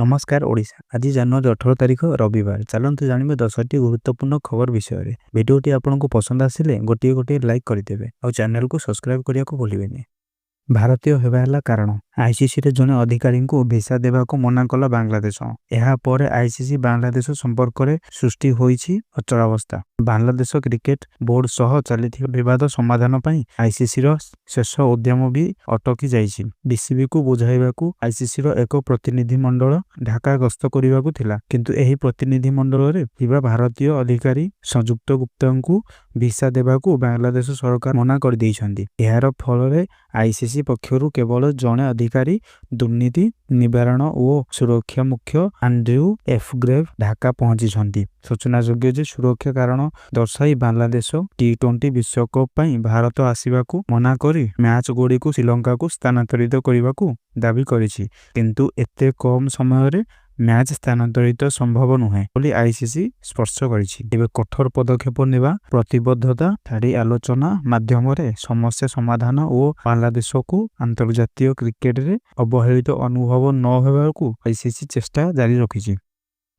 नमस्कार ओडिशा। आज जनवरी 18 तारिख रविवार। चलतु जानवे 10टी गुरुत्वपूर्ण खबर विषय। भिडियोटी आपको पसंद आसिले गोटे गोटे लाइक करदेवे और चैनल को सब्सक्राइब करने को भूलें। भारतीय हेबाला कारण आईसीसी रे जने अधिकारी को भिसा देवा को मना कला बांग्लादेश। यह पर आईसीसी बांग्लादेश संपर्क में सृष्टि होईछि अचलावस्था। बांग्लादेश क्रिकेट बोर्ड सह चली विवाद समाधान पर आईसीसी शेष उद्यम भी अटकी जाइछि। बीसीबी को बुझाइबा आईसीसी एक प्रतिनिधि मंडल ढाका गस्त करने को थिला, किंतु एही प्रतिनिधि मंडल रे थिबा भारतीय अधिकारी संयुक्त गुप्ता को भिसा देवा को बांग्लादेश सरकार मना कर दैछन्ति। यार फल आईसीसी पक्षरु केवल जने अधिकारी दुर्नीति निवारण और सुरक्षा मुख्य आंड्रयू एफ ग्रेव ढाका पहुंची। सूचनायोग्य जे सुरक्षा कारण दर्शाई बांग्लादेश T20 विश्वकप पर भारत आसवा मना करी मैच गुड़ी को श्रीलंका को स्थानांतरित करने को दाबी करिछि, किंतु एते कम समय रे मैच स्थानांतरित संभव नुहे बोली आईसीसी स्पष्ट करिछि। एबे कठोर पदक्षेप नेबा प्रतिबद्धता छाड़ी आलोचना माध्यम रे समस्या समाधान और बांग्लादेश को अंतर्जातीय क्रिकेट रे अवहेलित अनुभव न हेबाकू आईसीसी चेष्टा जारी रखिछि।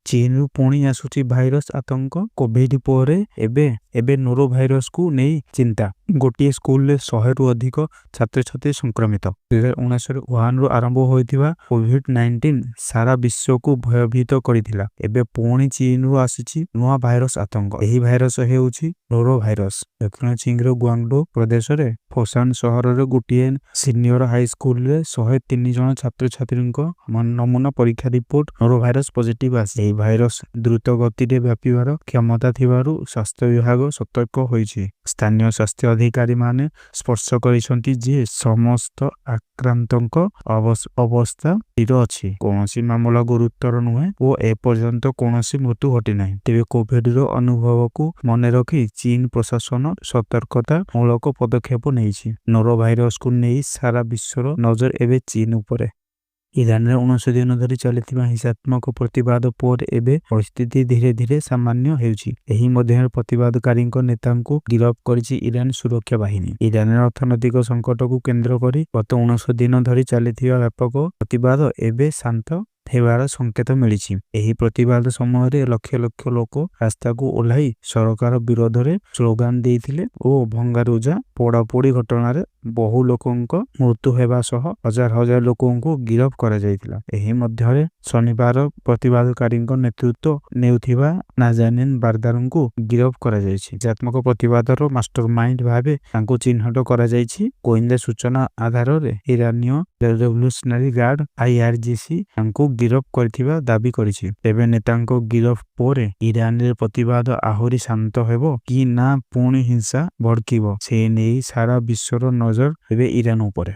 चीन रु पुणी आसुची भाइरस आतंक। कोविड पर एबे नोरो भाइरस को नहीं चिंता। गोटे स्कूल रे 100 रु अधिक छात्र छात्री संक्रमित। 2019 वुहान रु आरंभ होइथिबा कोविड-19 सारा विश्व को भयभीत करिथिला। एबे पुणी चीन रु आसीची नुआ भाइरस आतंक। एही भाइरस हेउची नोरो भाइरस। दक्षिण चीन रो ग्वांगडो प्रदेश रे फोसान शहर रे गोटे सीनियर हाई स्कूल रे 103 जन छात्र छात्री नमूना परीक्षा रिपोर्ट नोरो भाइरस पॉजिटिव आसी। भाइरस द्रुत गति रे व्यापीबार क्षमता थिबारु स्वास्थ्य विभाग सतर्क होइछि। स्थानीय स्वास्थ्य अधिकारी माने स्पष्ट करिसंती जे समस्त आक्रांतक अवस्था स्थिर अछि। कोनोसी मामला गुरुतर नुहे ओ ए पर्यंत कोनोसी मृत्यु घटी नाही। तेबे कोविड रो अनुभव को मने रखी चीन प्रशासन सतर्कता मूलक पदक्षेप नेइछि। नोरो भाइरस को नै सारा विश्वर नजर एबे चीन उपरे। ईरान रे 19 दिन धरी चलिथिबा हिंसात्मक प्रतिवाद पर एबे परिस्थिति धीरे धीरे सामान्य हेउछि। एही मध्य प्रतिवादकारी नेता को गिरफ्त करिछि ईरान सुरक्षा बाहिनी। ईरान अर्थनैतिक संकट को केंद्र करी गत 19 दिन धरी चलिथिबा व्यापक प्रतिवाद एबे शांत हेबार संकेत मिलिछि। एही प्रतिवाद समय रे लक्ष लक्ष लोक रास्ता को ओल्हाई सरकार विरोध रे स्लोगान देइथिले ओ भंगारुजा पोड़ापोड़ी घटना रे बहु लोकंक मृत्यु हेबा सह हजार हजार लोकंक गिरफ्त करा जायतिला। एही मध्यरे शनिवार प्रतिवादकारी नेतृत्व नेउथिबा नाजानिन बारदारन को गिरफ्त करा जायछि। हिंसात्मक प्रतिवादर मास्टरमाइंड भाबे तांको चिन्हट करा जायछि। गोइंदा सूचना आधार रे ईरानीय रेवोल्यूशनरी गार्ड IRGC तांको गिरफ्त करथिबा दाबी करिछि। तेबे नेतांको गिरफ्त पोरे ईरान रे प्रतिवाद आहुरी शांत हेबो कि ना पुणी हिंसा भड़किबो से नेई सारा विश्वर नजर एबे ईरान उपरे।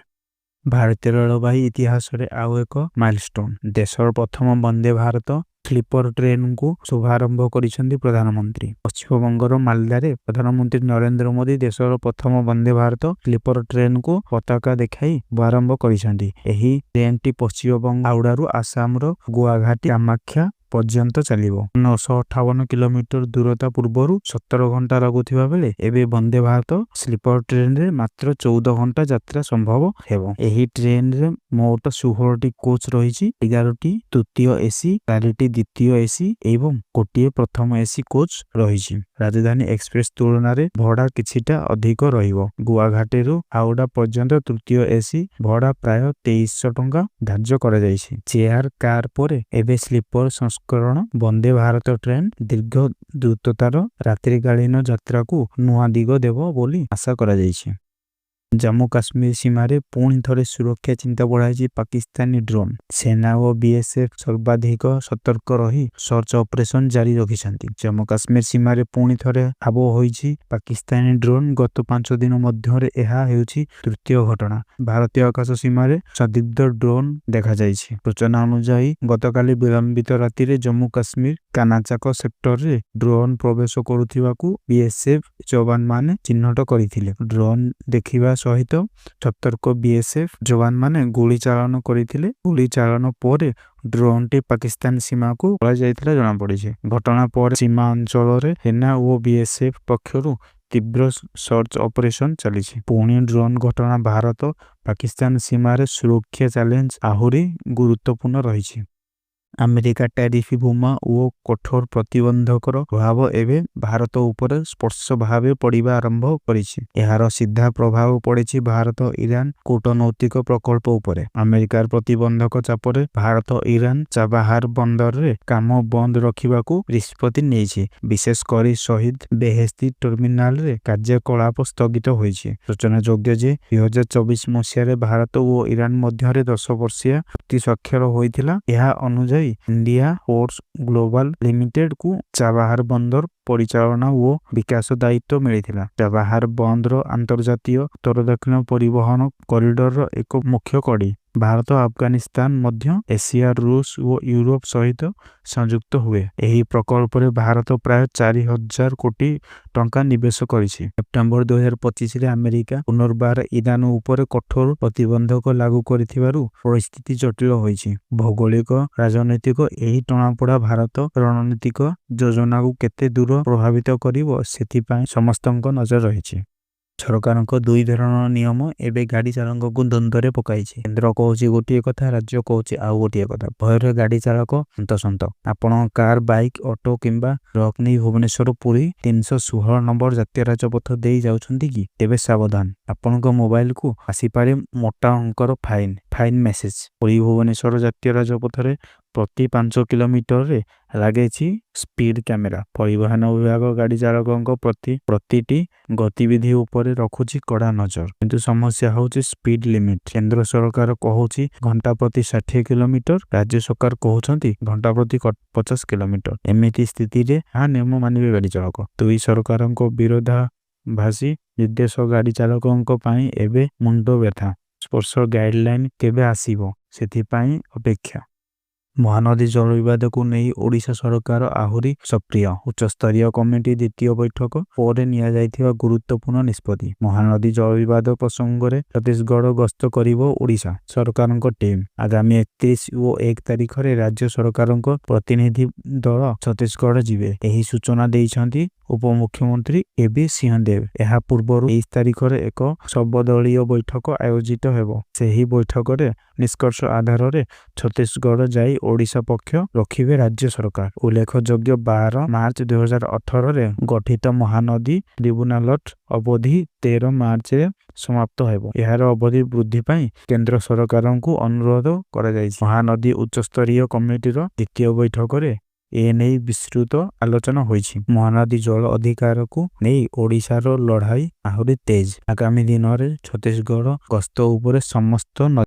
भारतीय रेलवाई इतिहास रे आउ एक माइलस्टोन। देशर प्रथम वंदे भारत स्लीपर ट्रेन को शुभारंभ करिसेंती प्रधानमंत्री। पश्चिम बंगर मालदारे प्रधानमंत्री नरेंद्र मोदी देशर प्रथम वंदे भारत स्लीपर ट्रेन को पताका देखाई शुभारंभ करिसेंती। एही ट्रेनटी पश्चिम बंग हावड़ारू आसाम रो गुवाहाटी कामाख्या पर्यंत चलिबो। 958 किलोमीटर दूरता पूर्वरु 17 घंटा लगुथिबा बेले एबे वंदे भारत स्लीपर ट्रेन रे मात्र 14 घंटा यात्रा संभव हेबो। एही ट्रेन रे मोट 16 टी कोच रहिछि। 11 टी तृतीय एसी, 4 टी द्वितीय एसी एवं गोटिए प्रथम एसी कोच रहिछि। राजधानी एक्सप्रेस तुलना रे भड़ा किछिटा अधिक रहिबो। गुवाहाटी रु हावड़ा पर्यंत तृतीय एसी भड़ा प्राय 2300 टंका धार्य करा जाइछि। चेयर कार परे एबे स्लीपर संस्करण वंदे भारत ट्रेन दीर्घ द्रुततार रात्रिकालीन यात्रा को नुआ दिग देव बोली आशा करा जाइछि। जम्मू काश्मीर सीमारे पुणी थरे सुरक्षा चिंता बढ़ाई पाकिस्तानी ड्रोन। सेना और बीएसएफ सर्वाधिक सतर्क रही सर्च ऑपरेशन जारी रखिछंती। जम्मू काश्मीर सीमारे पुणी थरे ठाब होईछि पाकिस्तानी ड्रोन। गत 5 दिन मध्यरे एहा हेउछि तृतीय घटना। भारतीय आकाश सीमारे संदिग्ध ड्रोन देखा जाइछि। सूचना अनुसार गतकाली विलंबित राति रे जम्मू काश्मीर कानाचाक सेक्टर रे ड्रोन प्रवेश करुथिबाकू बीएसएफ जवान माने चिन्हट करिथिले। ड्रोन देखिबा सहित सतर्क बीएसएफ जवान माने गोली चालन करिथिले। गोली चालन परे ड्रोन टी पाकिस्तान सीमा को पड़ा जाइथिला जणा पड़िছে। घटना पर सीमा अंचल रे सेना और बीएसएफ पक्षरु तीव्र सर्च ऑपरेशन चलिছে। पुणी ड्रोन घटना भारत पाकिस्तान सीमा रे सुरक्षा चैलेंज आहुरी गुरुत्वपूर्ण रहिছে। ଆମେରିକା ଟ୍ୟାରିଫ ବୋମା ଓ କଠୋର ପ୍ରତିବନ୍ଧକର ପ୍ରଭାବ ଏବେ ଭାରତ ଉପରେ ସ୍ପର୍ଶ ଭାବେ ପଡ଼ିବା ଆରମ୍ଭ କରିଛି। ଏହାର ସିଧା ପ୍ରଭାବ ପଡ଼ିଛି ଭାରତ ଇରାନ କୂଟନୈତିକ ପ୍ରକଳ୍ପ ଉପରେ। ଆମେରିକାର ପ୍ରତିବନ୍ଧକ ଚାପରେ ଭାରତ ଇରାନ ଚାବାହାର ବନ୍ଦରରେ କାମ ବନ୍ଦ ରଖିବାକୁ ନିଷ୍ପତ୍ତି ନେଇଛି। ବିଶେଷ କରି ଶହୀଦ ବେହେସ୍ତି ଟର୍ମିନାଲରେ କାର୍ଯ୍ୟକଳାପ ସ୍ଥଗିତ ହୋଇଛି। ସୂଚନାଯୋଗ୍ୟ ଯେ 2024 ମସିହାରେ ଭାରତ ଓ ଇରାନ ମଧ୍ୟରେ 10 ବର୍ଷିଆ ଚୁକ୍ତି ସ୍ୱାକ୍ଷର ହୋଇଥିଲା। ଏହା ଅନୁଯାୟୀ ଇଣ୍ଡିଆ ପୋର୍ଟସ ଗ୍ଲୋବାଲ ଲିମିଟେଡକୁ ଚାବାହାର ବନ୍ଦର ପରିଚାଳନା ଓ ବିକାଶ ଦାୟିତ୍ୱ ମିଳିଥିଲା। ଚାବାହାର ବନ୍ଦର ଆନ୍ତର୍ଜାତୀୟ ଉତ୍ତର ଦକ୍ଷିଣ ପରିବହନ କରିଡରର ଏକ ମୁଖ୍ୟ କଡ଼ି। ଭାରତ ଆଫଗାନିସ୍ତାନ ମଧ୍ୟ ଏସିଆ ରୁଷ ଓ ୟୁରୋପ ସହିତ ସଂଯୁକ୍ତ ହୁଏ। ଏହି ପ୍ରକଳ୍ପରେ ଭାରତ ପ୍ରାୟ 4,000 କୋଟି ଟଙ୍କା ନିବେଶ କରିଛି। ସେପ୍ଟେମ୍ବର 2025ରେ ଆମେରିକା ପୁନର୍ବାର ଇରାନ ଉପରେ କଠୋର ପ୍ରତିବନ୍ଧକ ଲାଗୁ କରିଥିବାରୁ ପରିସ୍ଥିତି ଜଟିଳ ହୋଇଛି। ଭୌଗୋଳିକ ରାଜନୈତିକ ଏହି ଟଣାପୋଡ଼ା ଭାରତ ରଣନୀତିକ ଯୋଜନାକୁ କେତେ ଦୂର ପ୍ରଭାବିତ କରିବ ସେଥିପାଇଁ ସମସ୍ତଙ୍କ ନଜର ରହିଛି। ସରକାରଙ୍କ ଦୁଇ ଧରଣର ନିୟମ ଏବେ ଗାଡ଼ି ଚାଳକଙ୍କୁ ଦ୍ୱନ୍ଦ୍ୱରେ ପକାଇଛି। କେନ୍ଦ୍ର କହୁଛି ଗୋଟିଏ କଥା, ରାଜ୍ୟ କହୁଛି ଆଉ ଗୋଟିଏ କଥା। ଭୟରେ ଗାଡ଼ି ଚାଳକ ହନ୍ତସନ୍ତ। ଆପଣ କାର, ବାଇକ୍, ଅଟୋ କିମ୍ବା ଟ୍ରକ୍ ନେଇ ଭୁବନେଶ୍ୱର ପୁରୀ 316 ନମ୍ବର ଜାତୀୟ ରାଜପଥ ଦେଇ ଯାଉଛନ୍ତି କି? ତେବେ ସାବଧାନ, ଆପଣଙ୍କ ମୋବାଇଲକୁ ଆସିପାରେ ମୋଟା ଅଙ୍କର ଫାଇନ୍ ମେସେଜ। ପୁରୀ ଭୁବନେଶ୍ୱର ଜାତୀୟ ରାଜପଥରେ ପ୍ରତି 5 କିଲୋମିଟରରେ ଲାଗିଛି ସ୍ପିଡ କ୍ୟାମେରା। ପରିବହନ ବିଭାଗ ଗାଡ଼ି ଚାଳକଙ୍କ ପ୍ରତିଟି ଗତିବିଧି ଉପରେ ରଖୁଛି କଡ଼ା ନଜର। କିନ୍ତୁ ସମସ୍ୟା ହେଉଛି ସ୍ପିଡ ଲିମିଟ। କେନ୍ଦ୍ର ସରକାର କହୁଛି ଘଣ୍ଟା ପ୍ରତି 60 କିଲୋମିଟର, ରାଜ୍ୟ ସରକାର କହୁଛନ୍ତି ଘଣ୍ଟା ପ୍ରତି 50 କିଲୋମିଟର। ଏମିତି ସ୍ଥିତିରେ ଏହା ନିୟମ ମାନିବେ ଗାଡ଼ି ଚାଳକ? ଦୁଇ ସରକାରଙ୍କ ବିରୋଧାଭାସୀ ନିର୍ଦ୍ଦେଶ ଗାଡ଼ି ଚାଳକଙ୍କ ପାଇଁ ଏବେ ମୁଣ୍ଡ ବ୍ୟଥା। ସ୍ପର୍ଶ ଗାଇଡଲାଇନ କେବେ ଆସିବ ସେଥିପାଇଁ ଅପେକ୍ଷା। ମହାନଦୀ ଜଳ ବିବାଦକୁ ନେଇ ଓଡ଼ିଶା ସରକାର ଆହୁରି ସକ୍ରିୟ। ଉଚ୍ଚସ୍ତରୀୟ କମିଟି ଦ୍ୱିତୀୟ ବୈଠକ ପରେ ନିଆଯାଇଥିବା ଗୁରୁତ୍ୱପୂର୍ଣ୍ଣ ନିଷ୍ପତ୍ତି। ମହାନଦୀ ଜଳ ବିବାଦ ପ୍ରସଙ୍ଗରେ ଛତିଶଗଡ଼ ଗସ୍ତ କରିବ ଓଡ଼ିଶା ସରକାରଙ୍କ ଟିମ୍। ଆଗାମୀ 31 ଓ 1 ତାରିଖରେ ରାଜ୍ୟ ସରକାରଙ୍କ ପ୍ରତିନିଧି ଦଳ ଛତିଶଗଡ଼ ଯିବେ। ଏହି ସୂଚନା ଦେଇଛନ୍ତି ଉପମୁଖ୍ୟମନ୍ତ୍ରୀ କେବି ସିଂହଦେବ। ଏହା ପୂର୍ବରୁ 23 ତାରିଖରେ ଏକ ସର୍ବଦଳୀୟ ବୈଠକ ଆୟୋଜିତ ହେବ। ସେହି ବୈଠକରେ ନିଷ୍କର୍ଷ ଆଧାରରେ ଛତିଶଗଡ଼ ଯାଇ ଓଡ଼ିଶା ପକ୍ଷ ରଖିବେ ରାଜ୍ୟ ସରକାର। ଉଲ୍ଲେଖଯୋଗ୍ୟ 12 ମାର୍ଚ୍ଚ 2018ରେ ଗଠିତ ମହାନଦୀ ଟ୍ରିବ୍ୟୁନାଲର ଅବଧି 13 ମାର୍ଚ୍ଚରେ ସମାପ୍ତ ହେବ। ଏହାର ଅବଧି ବୃଦ୍ଧି ପାଇଁ କେନ୍ଦ୍ର ସରକାରଙ୍କୁ ଅନୁରୋଧ କରାଯାଇଛି। ମହାନଦୀ ଉଚ୍ଚସ୍ତରୀୟ କମିଟିର ଦ୍ୱିତୀୟ ବୈଠକରେ ଏନେଇ ବିସ୍ତୃତ ଆଲୋଚନା ହୋଇଛି। ମହାନଦୀ ଜଳ ଅଧିକାରକୁ ନେଇ ଓଡ଼ିଶାର ଲଢ଼ାଇ ଆହୁରି ତେଜ। ଆଗାମୀ ଦିନରେ ଛତିଶଗଡ଼ ଗସ୍ତ ଉପରେ ସମସ୍ତ